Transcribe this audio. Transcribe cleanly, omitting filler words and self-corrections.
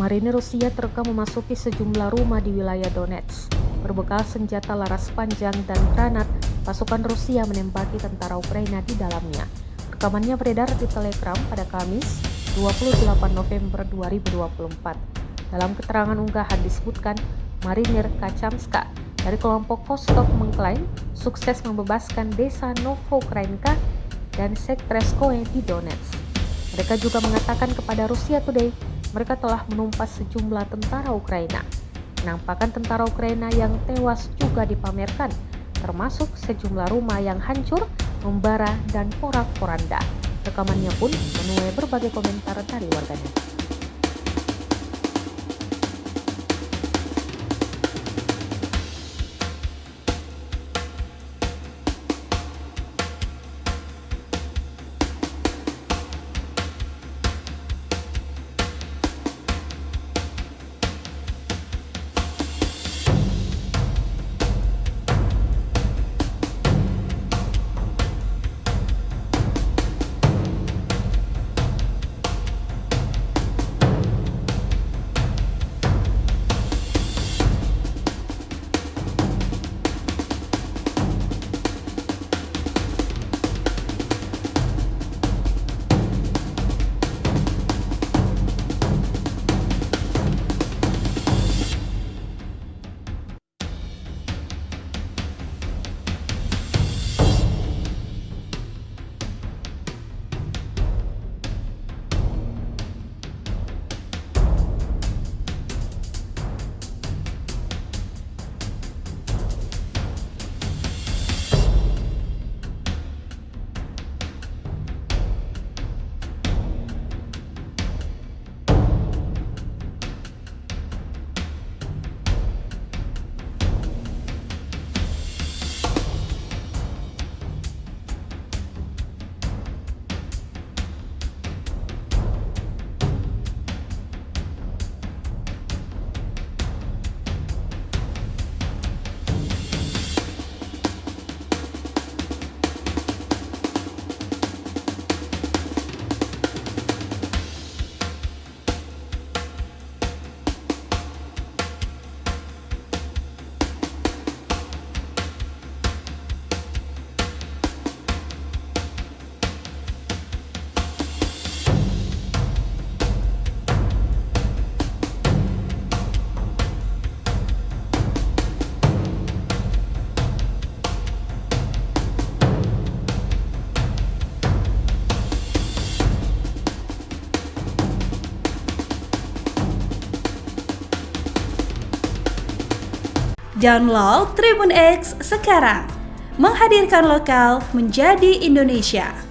Marinir Rusia terekam memasuki sejumlah rumah di wilayah Donetsk. Berbekal senjata laras panjang dan granat, pasukan Rusia menembaki tentara Ukraina di dalamnya. Rekamannya beredar di Telegram pada Kamis, 28 November 2024. Dalam keterangan unggahan disebutkan, Marinir Kachanska dari kelompok Vostok mengklaim sukses membebaskan desa Novokrainka dan Sekreskoe di Donetsk. Mereka juga mengatakan kepada Rusia Today, mereka telah menumpas sejumlah tentara Ukraina. Penampakan tentara Ukraina yang tewas juga dipamerkan, termasuk sejumlah rumah yang hancur, membara, dan porak-poranda. Rekamannya pun menuai berbagai komentar dari warganet. Download Tribun X sekarang, menghadirkan lokal menjadi Indonesia.